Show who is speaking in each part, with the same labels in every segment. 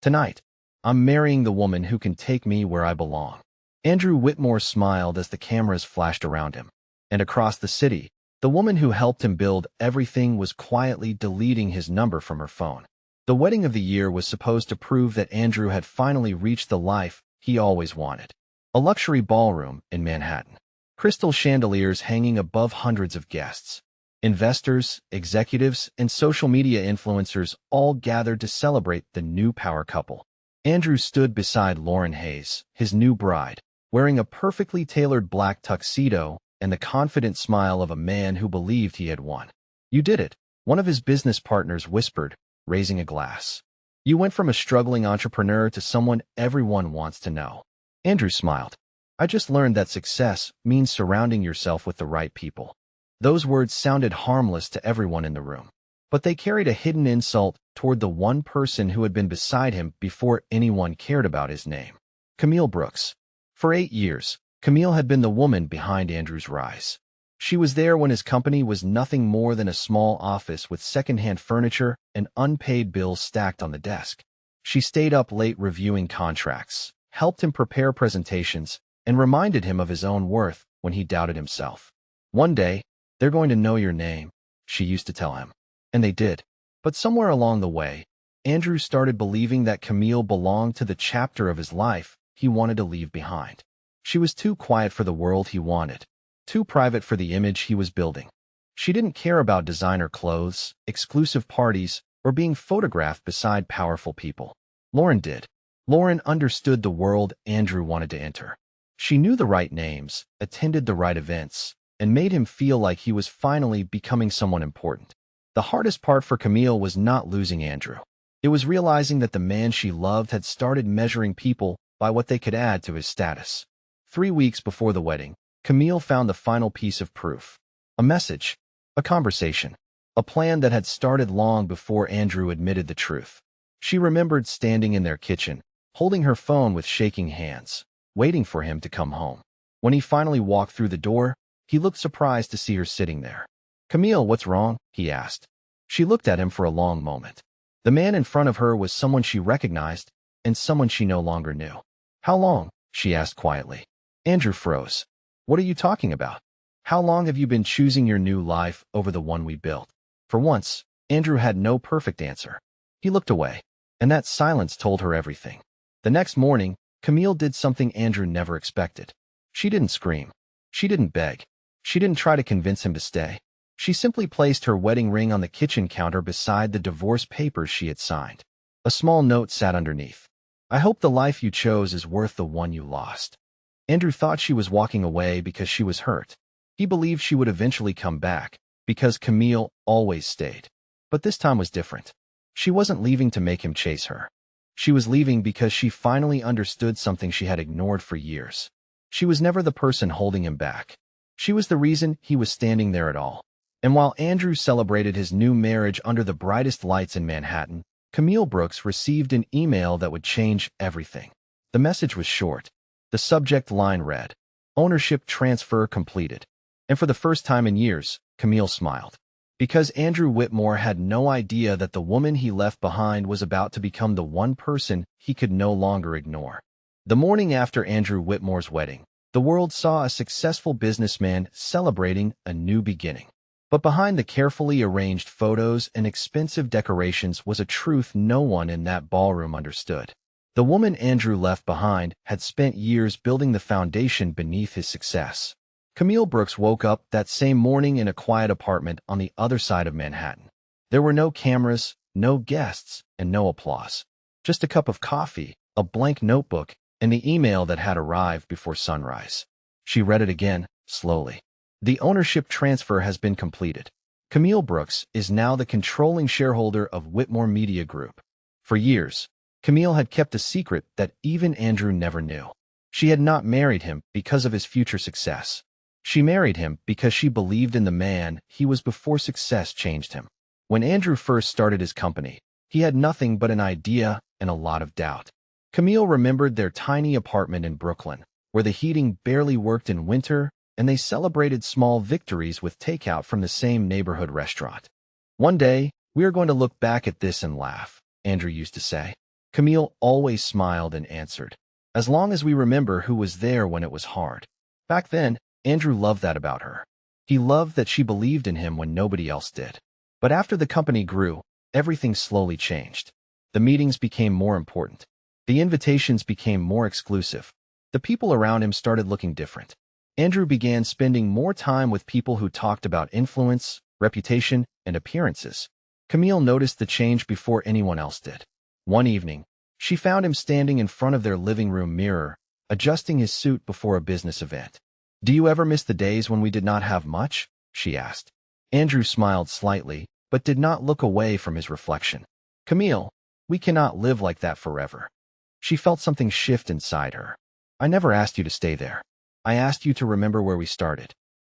Speaker 1: Tonight, I'm marrying the woman who can take me where I belong. Andrew Whitmore smiled as the cameras flashed around him. And across the city, the woman who helped him build everything was quietly deleting his number from her phone. The wedding of the year was supposed to prove that Andrew had finally reached the life he always wanted. A luxury ballroom in Manhattan. Crystal chandeliers hanging above hundreds of guests. Investors, executives, and social media influencers all gathered to celebrate the new power couple. Andrew stood beside Lauren Hayes, his new bride, wearing a perfectly tailored black tuxedo and the confident smile of a man who believed he had won. "You did it," one of his business partners whispered, raising a glass. "You went from a struggling entrepreneur to someone everyone wants to know." Andrew smiled. "I just learned that success means surrounding yourself with the right people." Those words sounded harmless to everyone in the room, but they carried a hidden insult toward the one person who had been beside him before anyone cared about his name. Camille Brooks. For 8 years, Camille had been the woman behind Andrew's rise. She was there when his company was nothing more than a small office with secondhand furniture and unpaid bills stacked on the desk. She stayed up late reviewing contracts, helped him prepare presentations, and reminded him of his own worth when he doubted himself. "One day, they're going to know your name," she used to tell him. And they did. But somewhere along the way, Andrew started believing that Camille belonged to the chapter of his life he wanted to leave behind. She was too quiet for the world he wanted, too private for the image he was building. She didn't care about designer clothes, exclusive parties, or being photographed beside powerful people. Lauren did. Lauren understood the world Andrew wanted to enter. She knew the right names, attended the right events, and made him feel like he was finally becoming someone important. The hardest part for Camille was not losing Andrew. It was realizing that the man she loved had started measuring people by what they could add to his status. 3 weeks before the wedding, Camille found the final piece of proof. A message, a conversation, a plan that had started long before Andrew admitted the truth. She remembered standing in their kitchen, holding her phone with shaking hands, waiting for him to come home. When he finally walked through the door, he looked surprised to see her sitting there. "Camille, what's wrong?" he asked. She looked at him for a long moment. The man in front of her was someone she recognized and someone she no longer knew. "How long?" she asked quietly. Andrew froze. "What are you talking about? How long have you been choosing your new life over the one we built?" For once, Andrew had no perfect answer. He looked away, and that silence told her everything. The next morning, Camille did something Andrew never expected. She didn't scream. She didn't beg. She didn't try to convince him to stay. She simply placed her wedding ring on the kitchen counter beside the divorce papers she had signed. A small note sat underneath. "I hope the life you chose is worth the one you lost." Andrew thought she was walking away because she was hurt. He believed she would eventually come back, because Camille always stayed. But this time was different. She wasn't leaving to make him chase her. She was leaving because she finally understood something she had ignored for years. She was never the person holding him back. She was the reason he was standing there at all. And while Andrew celebrated his new marriage under the brightest lights in Manhattan, Camille Brooks received an email that would change everything. The message was short. The subject line read, "Ownership transfer completed." And for the first time in years, Camille smiled. Because Andrew Whitmore had no idea that the woman he left behind was about to become the one person he could no longer ignore. The morning after Andrew Whitmore's wedding, the world saw a successful businessman celebrating a new beginning. But behind the carefully arranged photos and expensive decorations was a truth no one in that ballroom understood. The woman Andrew left behind had spent years building the foundation beneath his success. Camille Brooks woke up that same morning in a quiet apartment on the other side of Manhattan. There were no cameras, no guests, and no applause. Just a cup of coffee, a blank notebook, and the email that had arrived before sunrise. She read it again, slowly. "The ownership transfer has been completed. Camille Brooks is now the controlling shareholder of Whitmore Media Group." For years, Camille had kept a secret that even Andrew never knew. She had not married him because of his future success. She married him because she believed in the man he was before success changed him. When Andrew first started his company, he had nothing but an idea and a lot of doubt. Camille remembered their tiny apartment in Brooklyn, where the heating barely worked in winter, and they celebrated small victories with takeout from the same neighborhood restaurant. "One day, we are going to look back at this and laugh," Andrew used to say. Camille always smiled and answered, "As long as we remember who was there when it was hard." Back then, Andrew loved that about her. He loved that she believed in him when nobody else did. But after the company grew, everything slowly changed. The meetings became more important. The invitations became more exclusive. The people around him started looking different. Andrew began spending more time with people who talked about influence, reputation, and appearances. Camille noticed the change before anyone else did. One evening, she found him standing in front of their living room mirror, adjusting his suit before a business event. "Do you ever miss the days when we did not have much?" she asked. Andrew smiled slightly, but did not look away from his reflection. "Camille, we cannot live like that forever." She felt something shift inside her. "I never asked you to stay there. I asked you to remember where we started."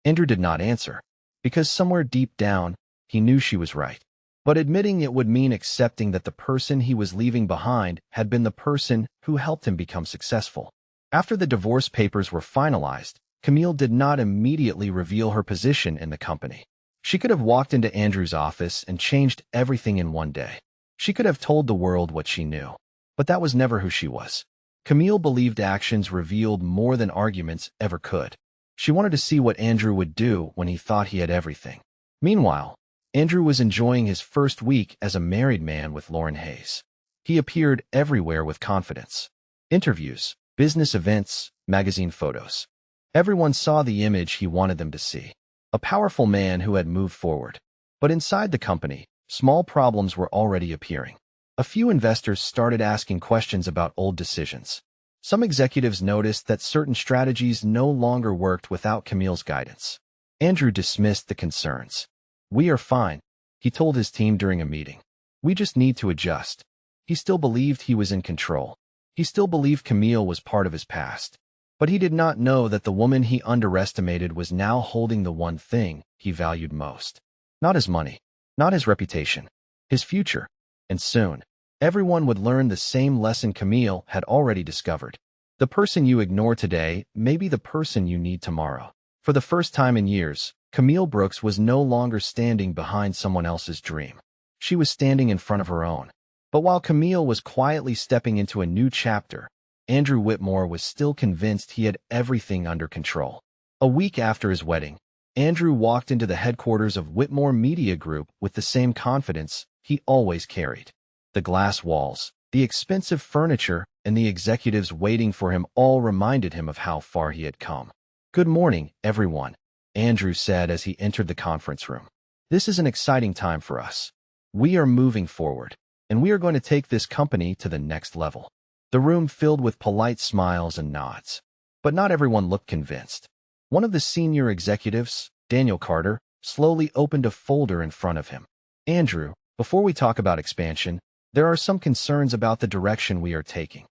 Speaker 1: Andrew did not answer, because somewhere deep down, he knew she was right. But admitting it would mean accepting that the person he was leaving behind had been the person who helped him become successful. After the divorce papers were finalized, Camille did not immediately reveal her position in the company. She could have walked into Andrew's office and changed everything in one day. She could have told the world what she knew. But that was never who she was. Camille believed actions revealed more than arguments ever could. She wanted to see what Andrew would do when he thought he had everything. Meanwhile, Andrew was enjoying his first week as a married man with Lauren Hayes. He appeared everywhere with confidence. Interviews, business events, magazine photos. Everyone saw the image he wanted them to see. A powerful man who had moved forward. But inside the company, small problems were already appearing. A few investors started asking questions about old decisions. Some executives noticed that certain strategies no longer worked without Camille's guidance. Andrew dismissed the concerns. "We are fine," he told his team during a meeting. "We just need to adjust." He still believed he was in control. He still believed Camille was part of his past. But he did not know that the woman he underestimated was now holding the one thing he valued most. Not his money, not his reputation, his future. And soon, everyone would learn the same lesson Camille had already discovered. The person you ignore today may be the person you need tomorrow. For the first time in years, Camille Brooks was no longer standing behind someone else's dream. She was standing in front of her own. But while Camille was quietly stepping into a new chapter, Andrew Whitmore was still convinced he had everything under control. A week after his wedding, Andrew walked into the headquarters of Whitmore Media Group with the same confidence he always carried. The glass walls, the expensive furniture, and the executives waiting for him all reminded him of how far he had come. "Good morning, everyone," Andrew said as he entered the conference room. "This is an exciting time for us. We are moving forward, and we are going to take this company to the next level." The room filled with polite smiles and nods. But not everyone looked convinced. One of the senior executives, Daniel Carter, slowly opened a folder in front of him. "Andrew, before we talk about expansion, there are some concerns about the direction we are taking."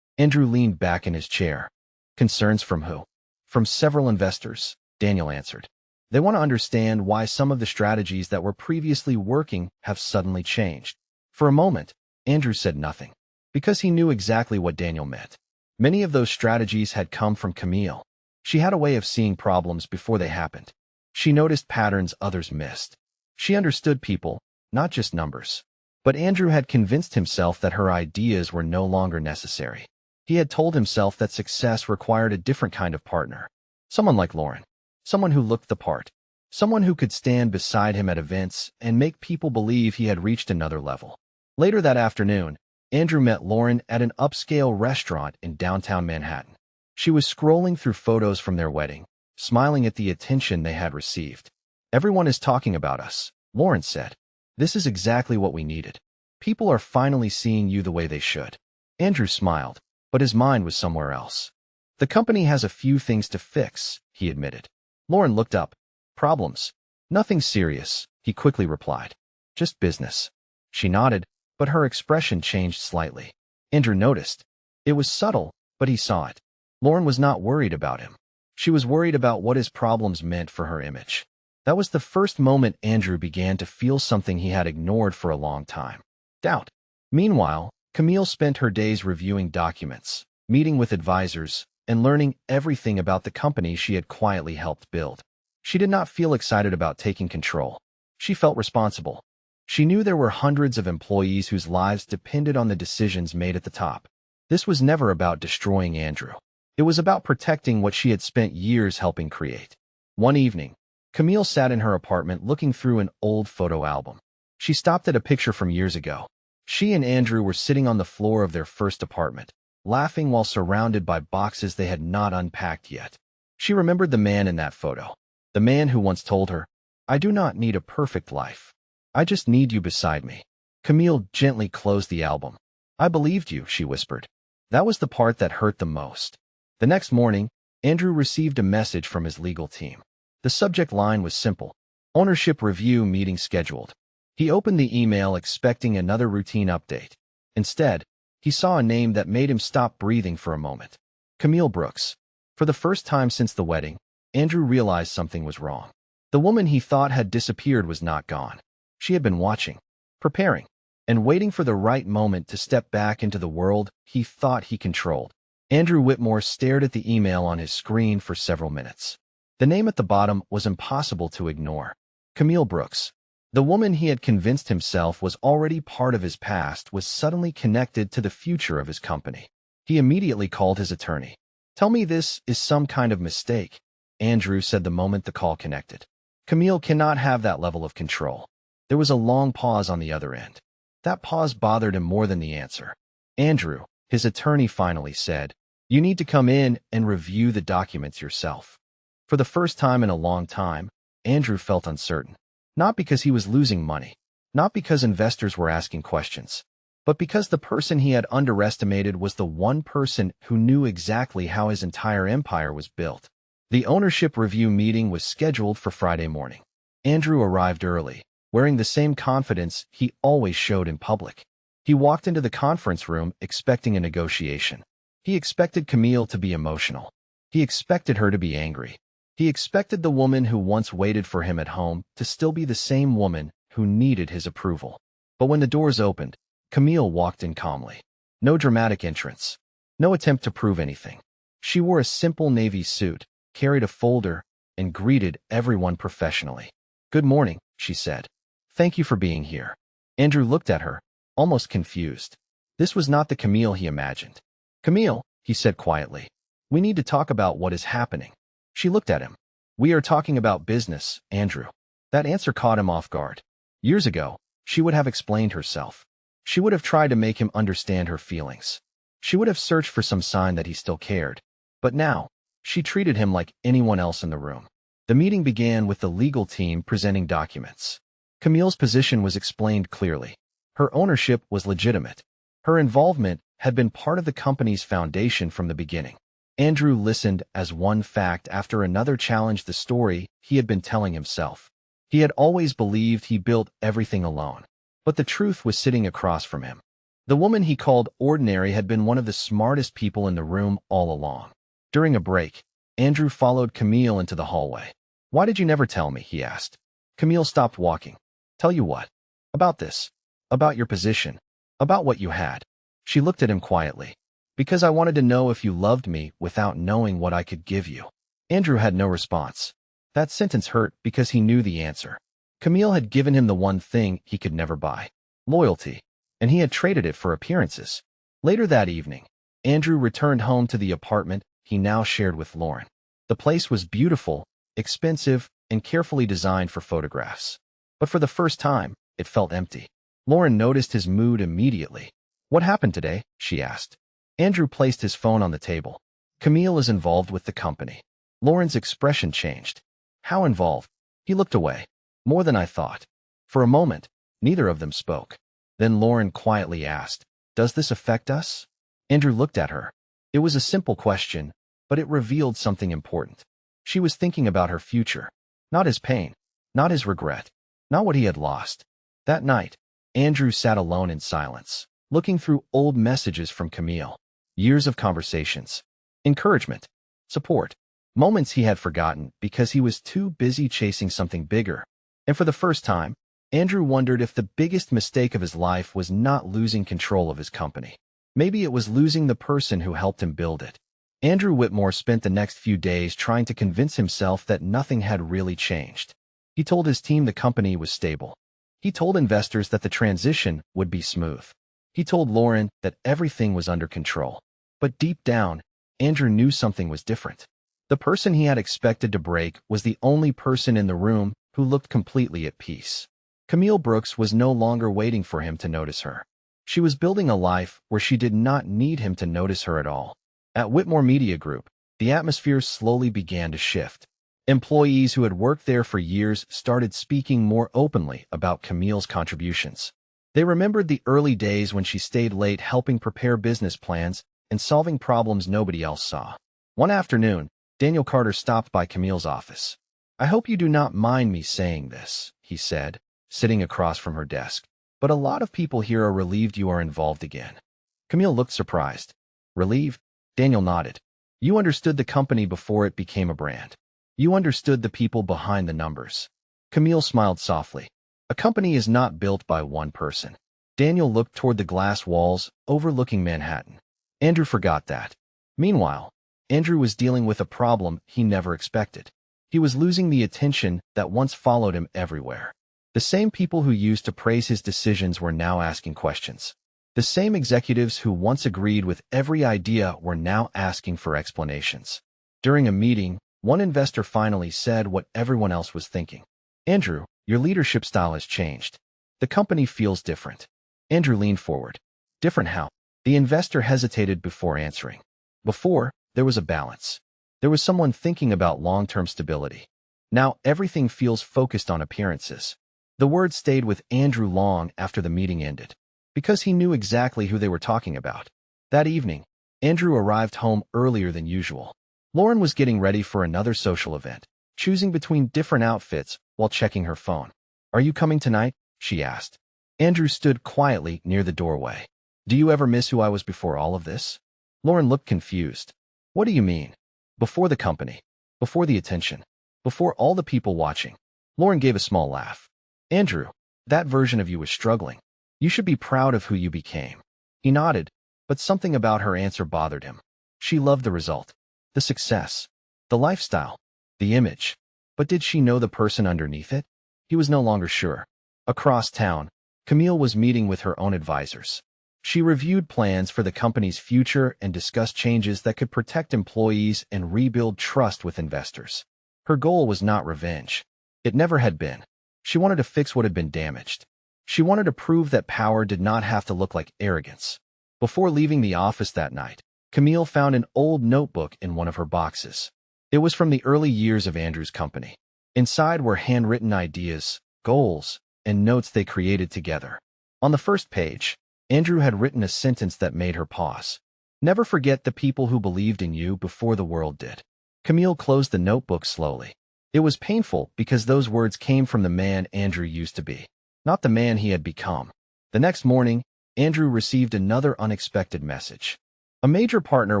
Speaker 1: Andrew leaned back in his chair. "Concerns from who?" "From several investors," Daniel answered. "They want to understand why some of the strategies that were previously working have suddenly changed." For a moment, Andrew said nothing, because he knew exactly what Daniel meant. Many of those strategies had come from Camille. She had a way of seeing problems before they happened. She noticed patterns others missed. She understood people, not just numbers. But Andrew had convinced himself that her ideas were no longer necessary. He had told himself that success required a different kind of partner. Someone like Lauren. Someone who looked the part. Someone who could stand beside him at events and make people believe he had reached another level. Later that afternoon, Andrew met Lauren at an upscale restaurant in downtown Manhattan. She was scrolling through photos from their wedding, smiling at the attention they had received. "Everyone is talking about us," Lauren said. "This is exactly what we needed. People are finally seeing you the way they should." Andrew smiled, but his mind was somewhere else. "The company has a few things to fix," he admitted. Lauren looked up. "Problems?" "Nothing serious," he quickly replied. "Just business." She nodded, but her expression changed slightly. Andrew noticed. It was subtle, but he saw it. Lauren was not worried about him. She was worried about what his problems meant for her image. That was the first moment Andrew began to feel something he had ignored for a long time. Doubt. Meanwhile, Camille spent her days reviewing documents, meeting with advisors, and learning everything about the company she had quietly helped build. She did not feel excited about taking control. She felt responsible. She knew there were hundreds of employees whose lives depended on the decisions made at the top. This was never about destroying Andrew. It was about protecting what she had spent years helping create. One evening, Camille sat in her apartment looking through an old photo album. She stopped at a picture from years ago. She and Andrew were sitting on the floor of their first apartment, laughing while surrounded by boxes they had not unpacked yet. She remembered the man in that photo, the man who once told her, "I do not need a perfect life. I just need you beside me." Camille gently closed the album. "I believed you," she whispered. That was the part that hurt the most. The next morning, Andrew received a message from his legal team. The subject line was simple: ownership review meeting scheduled. He opened the email expecting another routine update. Instead, he saw a name that made him stop breathing for a moment. Camille Brooks. For the first time since the wedding, Andrew realized something was wrong. The woman he thought had disappeared was not gone. She had been watching, preparing, and waiting for the right moment to step back into the world he thought he controlled. Andrew Whitmore stared at the email on his screen for several minutes. The name at the bottom was impossible to ignore. Camille Brooks. The woman he had convinced himself was already part of his past was suddenly connected to the future of his company. He immediately called his attorney. "Tell me this is some kind of mistake," Andrew said the moment the call connected. "Camille cannot have that level of control." There was a long pause on the other end. That pause bothered him more than the answer. "Andrew," his attorney finally said, "you need to come in and review the documents yourself." For the first time in a long time, Andrew felt uncertain. Not because he was losing money, not because investors were asking questions, but because the person he had underestimated was the one person who knew exactly how his entire empire was built. The ownership review meeting was scheduled for Friday morning. Andrew arrived early, wearing the same confidence he always showed in public. He walked into the conference room expecting a negotiation. He expected Camille to be emotional. He expected her to be angry. He expected the woman who once waited for him at home to still be the same woman who needed his approval. But when the doors opened, Camille walked in calmly. No dramatic entrance. No attempt to prove anything. She wore a simple navy suit, carried a folder, and greeted everyone professionally. "Good morning," she said. "Thank you for being here." Andrew looked at her, almost confused. This was not the Camille he imagined. "Camille," he said quietly, "we need to talk about what is happening." She looked at him. "We are talking about business, Andrew." That answer caught him off guard. Years ago, she would have explained herself. She would have tried to make him understand her feelings. She would have searched for some sign that he still cared. But now, she treated him like anyone else in the room. The meeting began with the legal team presenting documents. Camille's position was explained clearly. Her ownership was legitimate. Her involvement had been part of the company's foundation from the beginning. Andrew listened as one fact after another challenged the story he had been telling himself. He had always believed he built everything alone, but the truth was sitting across from him. The woman he called Ordinary had been one of the smartest people in the room all along. During a break, Andrew followed Camille into the hallway. "Why did you never tell me?" he asked. Camille stopped walking. "Tell you what? About this. About your position. About what you had." She looked at him quietly. "Because I wanted to know if you loved me without knowing what I could give you." Andrew had no response. That sentence hurt because he knew the answer. Camille had given him the one thing he could never buy: loyalty, and he had traded it for appearances. Later that evening, Andrew returned home to the apartment he now shared with Lauren. The place was beautiful, expensive, and carefully designed for photographs. But for the first time, it felt empty. Lauren noticed his mood immediately. "What happened today?" she asked. Andrew placed his phone on the table. "Camille is involved with the company." Lauren's expression changed. "How involved?" He looked away. "More than I thought." For a moment, neither of them spoke. Then Lauren quietly asked, "Does this affect us?" Andrew looked at her. It was a simple question, but it revealed something important. She was thinking about her future. Not his pain, not his regret, not what he had lost. That night, Andrew sat alone in silence, looking through old messages from Camille. Years of conversations, encouragement, support, moments he had forgotten because he was too busy chasing something bigger. And for the first time, Andrew wondered if the biggest mistake of his life was not losing control of his company. Maybe it was losing the person who helped him build it. Andrew Whitmore spent the next few days trying to convince himself that nothing had really changed. He told his team the company was stable. He told investors that the transition would be smooth. He told Lauren that everything was under control. But deep down, Andrew knew something was different. The person he had expected to break was the only person in the room who looked completely at peace. Camille Brooks was no longer waiting for him to notice her. She was building a life where she did not need him to notice her at all. At Whitmore Media Group, the atmosphere slowly began to shift. Employees who had worked there for years started speaking more openly about Camille's contributions. They remembered the early days when she stayed late helping prepare business plans and solving problems nobody else saw. One afternoon, Daniel Carter stopped by Camille's office. "I hope you do not mind me saying this," he said, sitting across from her desk. "But a lot of people here are relieved you are involved again." Camille looked surprised. "Relieved?" Daniel nodded. "You understood the company before it became a brand. You understood the people behind the numbers." Camille smiled softly. "A company is not built by one person." Daniel looked toward the glass walls overlooking Manhattan. Andrew forgot that. Meanwhile, Andrew was dealing with a problem he never expected. He was losing the attention that once followed him everywhere. The same people who used to praise his decisions were now asking questions. The same executives who once agreed with every idea were now asking for explanations. During a meeting, one investor finally said what everyone else was thinking. "Andrew, your leadership style has changed. The company feels different." Andrew leaned forward. "Different how?" The investor hesitated before answering. Before, there was a balance. There was someone thinking about long-term stability. Now everything feels focused on appearances. The word stayed with Andrew long after the meeting ended, because he knew exactly who they were talking about. That evening, Andrew arrived home earlier than usual. Lauren was getting ready for another social event, choosing between different outfits while checking her phone. "Are you coming tonight?" she asked. Andrew stood quietly near the doorway. "Do you ever miss who I was before all of this?" Lauren looked confused. "What do you mean?" "Before the company, before the attention, before all the people watching." Lauren gave a small laugh. "Andrew, that version of you was struggling. You should be proud of who you became." He nodded, but something about her answer bothered him. She loved the result. The success, the lifestyle, the image. But did she know the person underneath it? He was no longer sure. Across town, Camille was meeting with her own advisors. She reviewed plans for the company's future and discussed changes that could protect employees and rebuild trust with investors. Her goal was not revenge. It never had been. She wanted to fix what had been damaged. She wanted to prove that power did not have to look like arrogance. Before leaving the office that night, Camille found an old notebook in one of her boxes. It was from the early years of Andrew's company. Inside were handwritten ideas, goals, and notes they created together. On the first page, Andrew had written a sentence that made her pause. "Never forget the people who believed in you before the world did." Camille closed the notebook slowly. It was painful because those words came from the man Andrew used to be, not the man he had become. The next morning, Andrew received another unexpected message. A major partner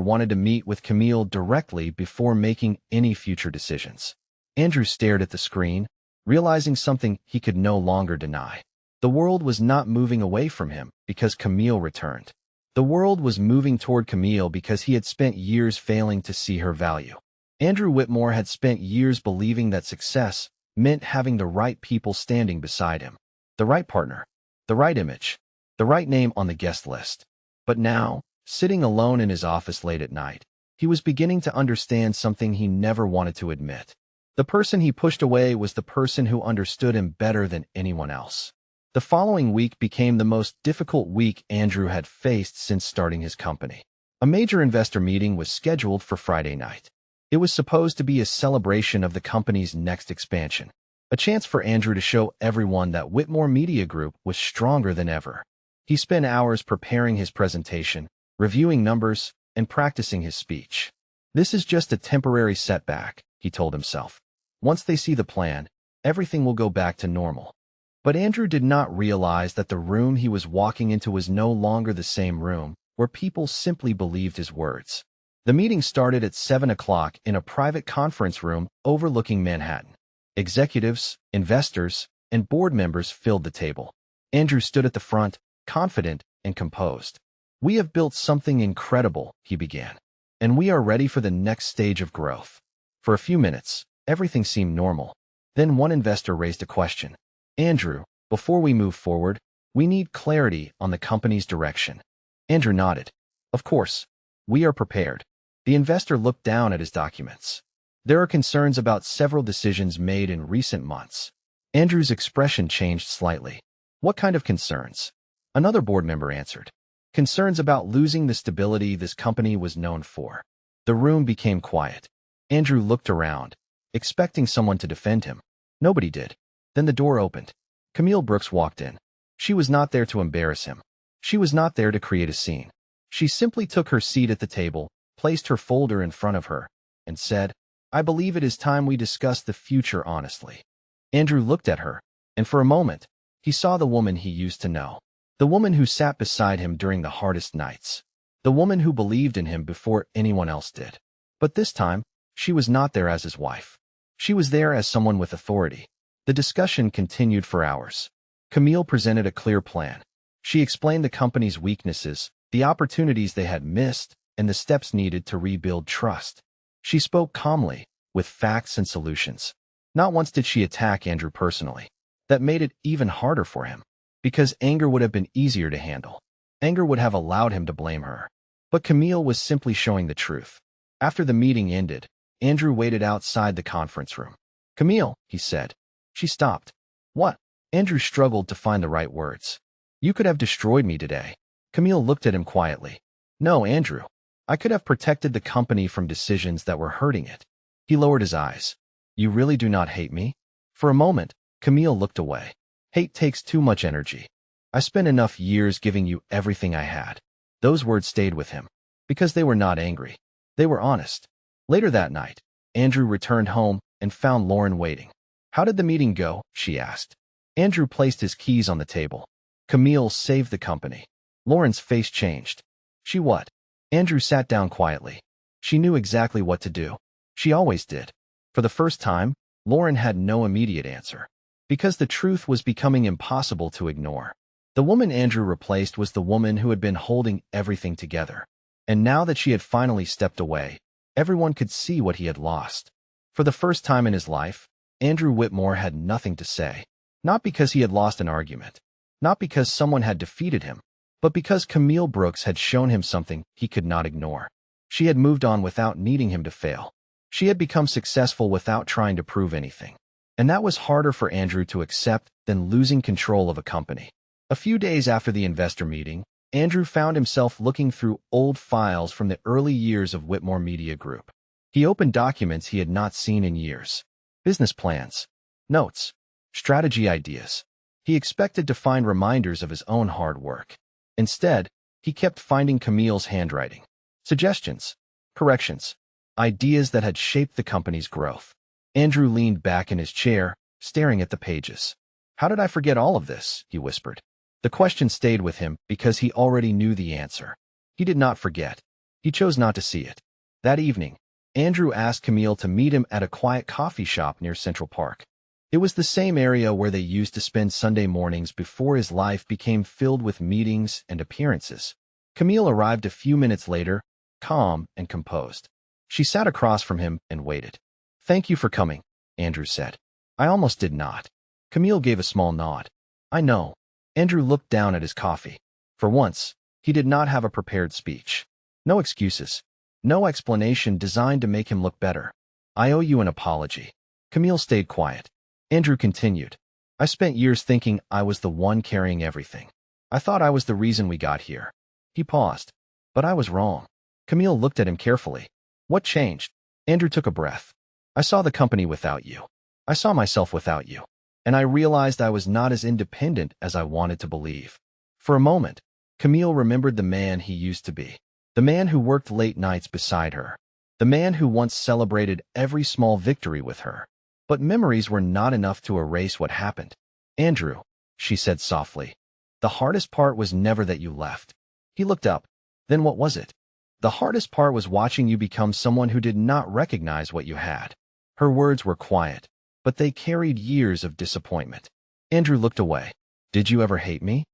Speaker 1: wanted to meet with Camille directly before making any future decisions. Andrew stared at the screen, realizing something he could no longer deny. The world was not moving away from him because Camille returned. The world was moving toward Camille because he had spent years failing to see her value. Andrew Whitmore had spent years believing that success meant having the right people standing beside him. The right partner, the right image, the right name on the guest list. But now, sitting alone in his office late at night, he was beginning to understand something he never wanted to admit. The person he pushed away was the person who understood him better than anyone else. The following week became the most difficult week Andrew had faced since starting his company. A major investor meeting was scheduled for Friday night. It was supposed to be a celebration of the company's next expansion, a chance for Andrew to show everyone that Whitmore Media Group was stronger than ever. He spent hours preparing his presentation, reviewing numbers, and practicing his speech. "This is just a temporary setback," he told himself. "Once they see the plan, everything will go back to normal." But Andrew did not realize that the room he was walking into was no longer the same room, where people simply believed his words. The meeting started at 7 o'clock in a private conference room overlooking Manhattan. Executives, investors, and board members filled the table. Andrew stood at the front, confident and composed. "We have built something incredible," he began, "and we are ready for the next stage of growth." For a few minutes, everything seemed normal. Then one investor raised a question. "Andrew, Before we move forward, we need clarity on the company's direction. Andrew nodded. Of course. We are prepared. The investor looked down at his documents. There are concerns about several decisions made in recent months. Andrew's expression changed slightly. What kind of concerns? Another board member answered. Concerns about losing the stability this company was known for. The room became quiet. Andrew looked around, expecting someone to defend him. Nobody did. Then the door opened. Camille Brooks walked in. She was not there to embarrass him. She was not there to create a scene. She simply took her seat at the table, placed her folder in front of her, and said, I believe it is time we discuss the future honestly. Andrew looked at her, and for a moment, he saw the woman he used to know. The woman who sat beside him during the hardest nights. The woman who believed in him before anyone else did. But this time, she was not there as his wife. She was there as someone with authority. The discussion continued for hours. Camille presented a clear plan. She explained the company's weaknesses, the opportunities they had missed, and the steps needed to rebuild trust. She spoke calmly, with facts and solutions. Not once did she attack Andrew personally. That made it even harder for him. Because anger would have been easier to handle. Anger would have allowed him to blame her. But Camille was simply showing the truth. After the meeting ended, Andrew waited outside the conference room. Camille, he said. She stopped. What? Andrew struggled to find the right words. You could have destroyed me today. Camille looked at him quietly. No, Andrew. I could have protected the company from decisions that were hurting it. He lowered his eyes. You really do not hate me? For a moment, Camille looked away. Hate takes too much energy. I spent enough years giving you everything I had. Those words stayed with him. Because they were not angry. They were honest. Later that night, Andrew returned home and found Lauren waiting. How did the meeting go? She asked. Andrew placed his keys on the table. Camille saved the company. Lauren's face changed. She what? Andrew sat down quietly. She knew exactly what to do. She always did. For the first time, Lauren had no immediate answer. Because the truth was becoming impossible to ignore. The woman Andrew replaced was the woman who had been holding everything together. And now that she had finally stepped away, everyone could see what he had lost. For the first time in his life, Andrew Whitmore had nothing to say. Not because he had lost an argument. Not because someone had defeated him. But because Camille Brooks had shown him something he could not ignore. She had moved on without needing him to fail. She had become successful without trying to prove anything. And that was harder for Andrew to accept than losing control of a company. A few days after the investor meeting, Andrew found himself looking through old files from the early years of Whitmore Media Group. He opened documents he had not seen in years. Business plans, notes, strategy ideas. He expected to find reminders of his own hard work. Instead, he kept finding Camille's handwriting. Suggestions, corrections, ideas that had shaped the company's growth. Andrew leaned back in his chair, staring at the pages. How did I forget all of this? He whispered. The question stayed with him because he already knew the answer. He did not forget. He chose not to see it. That evening, Andrew asked Camille to meet him at a quiet coffee shop near Central Park. It was the same area where they used to spend Sunday mornings before his life became filled with meetings and appearances. Camille arrived a few minutes later, calm and composed. She sat across from him and waited. Thank you for coming, Andrew said. I almost did not. Camille gave a small nod. I know. Andrew looked down at his coffee. For once, he did not have a prepared speech. No excuses. No explanation designed to make him look better. I owe you an apology. Camille stayed quiet. Andrew continued. I spent years thinking I was the one carrying everything. I thought I was the reason we got here. He paused. But I was wrong. Camille looked at him carefully. What changed? Andrew took a breath. I saw the company without you. I saw myself without you. And I realized I was not as independent as I wanted to believe. For a moment, Camille remembered the man he used to be. The man who worked late nights beside her. The man who once celebrated every small victory with her. But memories were not enough to erase what happened. Andrew, she said softly, the hardest part was never that you left. He looked up. Then what was it? The hardest part was watching you become someone who did not recognize what you had. Her words were quiet, but they carried years of disappointment. Andrew looked away. Did you ever hate me?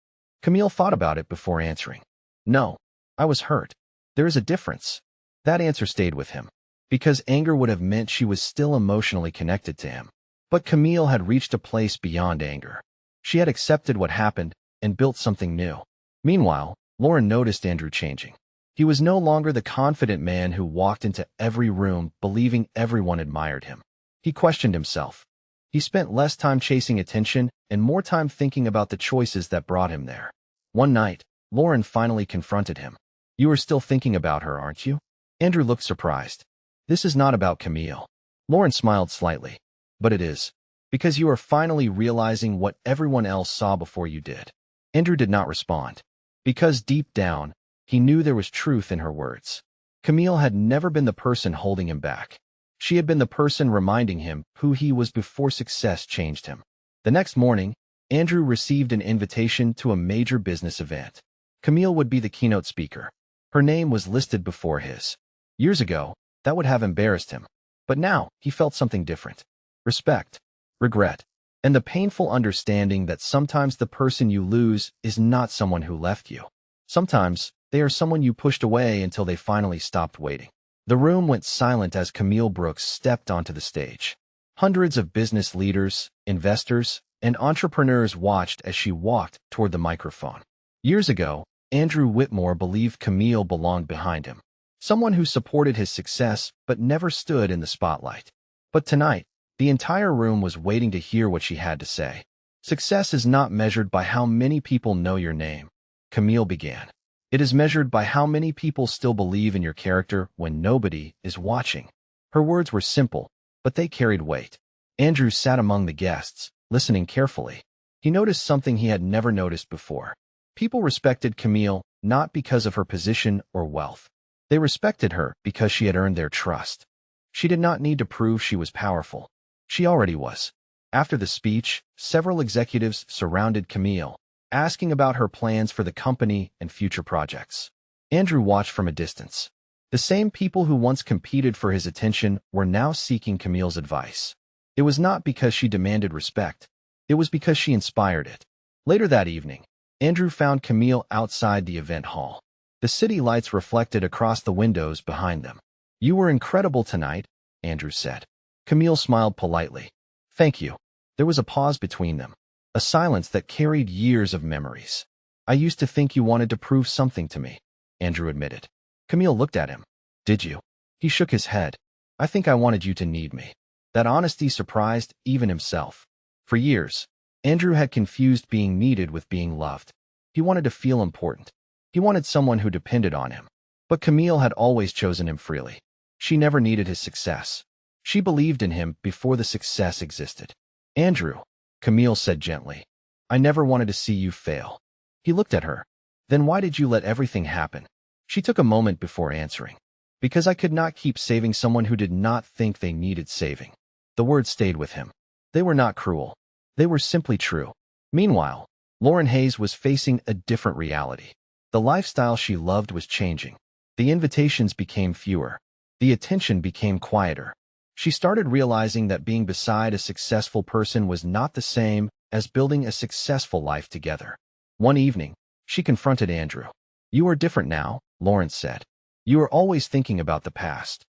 Speaker 1: Camille thought about it before answering. No, I was hurt. There is a difference. That answer stayed with him. Because anger would have meant she was still emotionally connected to him. But Camille had reached a place beyond anger. She had accepted what happened and built something new. Meanwhile, Lauren noticed Andrew changing. He was no longer the confident man who walked into every room believing everyone admired him. He questioned himself. He spent less time chasing attention and more time thinking about the choices that brought him there. One night, Lauren finally confronted him. "You are still thinking about her, aren't you?" Andrew looked surprised. "This is not about Camille." Lauren smiled slightly. "But it is. Because you are finally realizing what everyone else saw before you did." Andrew did not respond. Because deep down, he knew there was truth in her words. Camille had never been the person holding him back. She had been the person reminding him who he was before success changed him. The next morning, Andrew received an invitation to a major business event. Camille would be the keynote speaker. Her name was listed before his. Years ago, that would have embarrassed him. But now, he felt something different. Respect, regret, and the painful understanding that sometimes the person you lose is not someone who left you. Sometimes, they are someone you pushed away until they finally stopped waiting. The room went silent as Camille Brooks stepped onto the stage. Hundreds of business leaders, investors, and entrepreneurs watched as she walked toward the microphone. Years ago, Andrew Whitmore believed Camille belonged behind him. Someone who supported his success but never stood in the spotlight. But tonight, the entire room was waiting to hear what she had to say. "Success is not measured by how many people know your name," Camille began. "It is measured by how many people still believe in your character when nobody is watching." Her words were simple, but they carried weight. Andrew sat among the guests, listening carefully. He noticed something he had never noticed before. People respected Camille not because of her position or wealth. They respected her because she had earned their trust. She did not need to prove she was powerful. She already was. After the speech, several executives surrounded Camille, asking about her plans for the company and future projects. Andrew watched from a distance. The same people who once competed for his attention were now seeking Camille's advice. It was not because she demanded respect. It was because she inspired it. Later that evening, Andrew found Camille outside the event hall. The city lights reflected across the windows behind them. "You were incredible tonight," Andrew said. Camille smiled politely. "Thank you." There was a pause between them, a silence that carried years of memories. "I used to think you wanted to prove something to me," Andrew admitted. Camille looked at him. "Did you?" He shook his head. "I think I wanted you to need me." That honesty surprised even himself. For years, Andrew had confused being needed with being loved. He wanted to feel important. He wanted someone who depended on him. But Camille had always chosen him freely. She never needed his success. She believed in him before the success existed. "Andrew," Camille said gently, "I never wanted to see you fail." He looked at her. "Then why did you let everything happen?" She took a moment before answering. "Because I could not keep saving someone who did not think they needed saving." The words stayed with him. They were not cruel. They were simply true. Meanwhile, Lauren Hayes was facing a different reality. The lifestyle she loved was changing. The invitations became fewer. The attention became quieter. She started realizing that being beside a successful person was not the same as building a successful life together. One evening, she confronted Andrew. "You are different now," Lauren said. "You are always thinking about the past."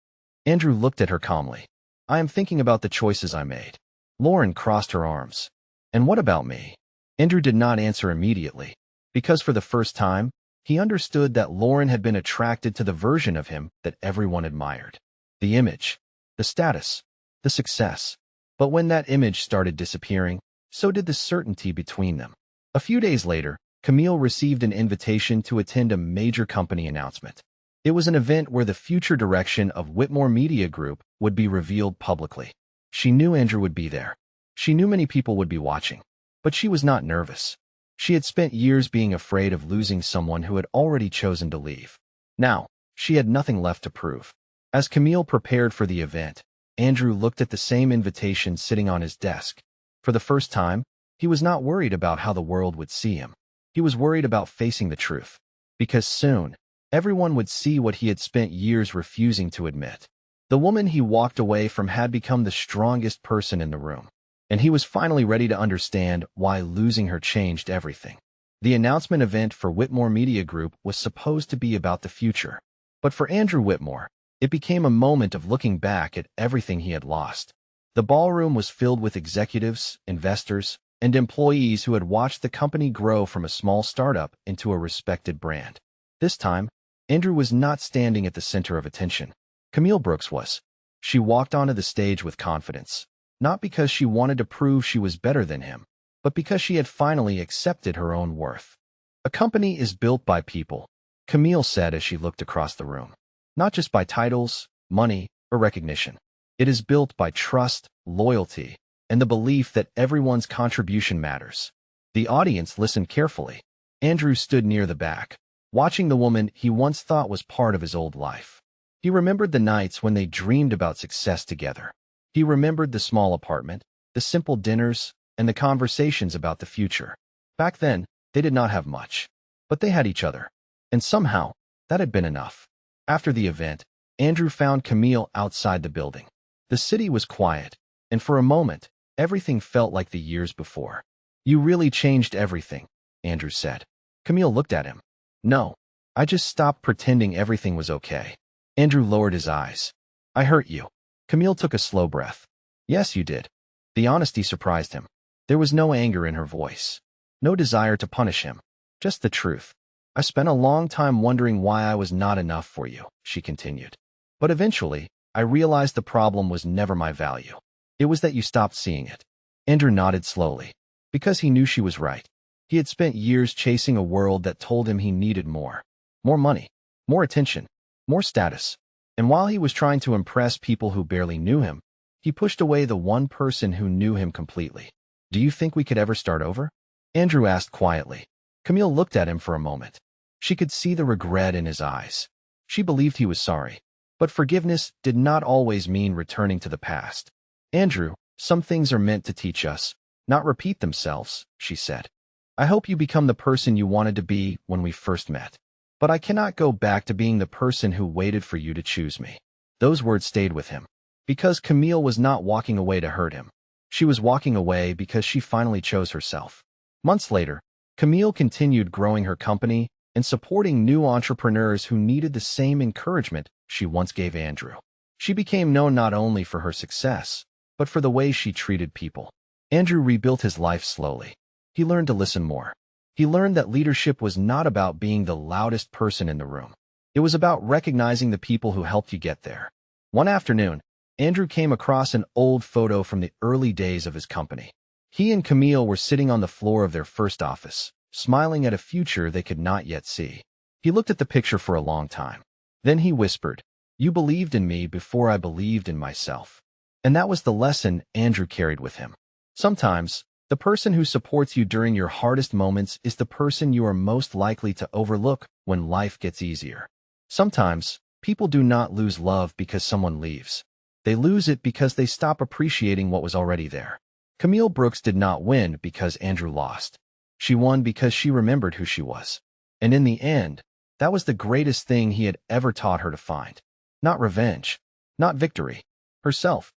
Speaker 1: Andrew looked at her calmly. "I am thinking about the choices I made." Lauren crossed her arms. "And what about me?" Andrew did not answer immediately, because for the first time, he understood that Lauren had been attracted to the version of him that everyone admired. The image, the status, the success. But when that image started disappearing, so did the certainty between them. A few days later, Camille received an invitation to attend a major company announcement. It was an event where the future direction of Whitmore Media Group would be revealed publicly. She knew Andrew would be there. She knew many people would be watching. But she was not nervous. She had spent years being afraid of losing someone who had already chosen to leave. Now, she had nothing left to prove. As Camille prepared for the event, Andrew looked at the same invitation sitting on his desk. For the first time, he was not worried about how the world would see him. He was worried about facing the truth. Because soon, everyone would see what he had spent years refusing to admit. The woman he walked away from had become the strongest person in the room. And he was finally ready to understand why losing her changed everything. The announcement event for Whitmore Media Group was supposed to be about the future. But for Andrew Whitmore, it became a moment of looking back at everything he had lost. The ballroom was filled with executives, investors, and employees who had watched the company grow from a small startup into a respected brand. This time, Andrew was not standing at the center of attention. Camille Brooks was. She walked onto the stage with confidence, not because she wanted to prove she was better than him, but because she had finally accepted her own worth. A company is built by people, Camille said as she looked across the room. Not just by titles, money, or recognition. It is built by trust, loyalty, and the belief that everyone's contribution matters. The audience listened carefully. Andrew stood near the back, watching the woman he once thought was part of his old life. He remembered the nights when they dreamed about success together. He remembered the small apartment, the simple dinners, and the conversations about the future. Back then, they did not have much, but they had each other. And somehow, that had been enough. After the event, Andrew found Camille outside the building. The city was quiet, and for a moment, everything felt like the years before. "You really changed everything," Andrew said. Camille looked at him. "No, I just stopped pretending everything was okay." Andrew lowered his eyes. "I hurt you." Camille took a slow breath. "Yes, you did." The honesty surprised him. There was no anger in her voice. No desire to punish him. Just the truth. "I spent a long time wondering why I was not enough for you," she continued. "But eventually, I realized the problem was never my value. It was that you stopped seeing it." Andrew nodded slowly, because he knew she was right. He had spent years chasing a world that told him he needed more. More money, more attention, more status. And while he was trying to impress people who barely knew him, he pushed away the one person who knew him completely. "Do you think we could ever start over?" Andrew asked quietly. Camille looked at him for a moment. She could see the regret in his eyes. She believed he was sorry. But forgiveness did not always mean returning to the past. "Andrew, some things are meant to teach us, not repeat themselves," she said. "I hope you become the person you wanted to be when we first met. But I cannot go back to being the person who waited for you to choose me." Those words stayed with him. Because Camille was not walking away to hurt him. She was walking away because she finally chose herself. Months later, Camille continued growing her company and supporting new entrepreneurs who needed the same encouragement she once gave Andrew. She became known not only for her success, but for the way she treated people. Andrew rebuilt his life slowly. He learned to listen more. He learned that leadership was not about being the loudest person in the room. It was about recognizing the people who helped you get there. One afternoon, Andrew came across an old photo from the early days of his company. He and Camille were sitting on the floor of their first office, smiling at a future they could not yet see. He looked at the picture for a long time. Then he whispered, "You believed in me before I believed in myself." And that was the lesson Andrew carried with him. Sometimes, the person who supports you during your hardest moments is the person you are most likely to overlook when life gets easier. Sometimes, people do not lose love because someone leaves. They lose it because they stop appreciating what was already there. Camille Brooks did not win because Andrew lost. She won because she remembered who she was. And in the end, that was the greatest thing he had ever taught her to find. Not revenge, not victory, herself.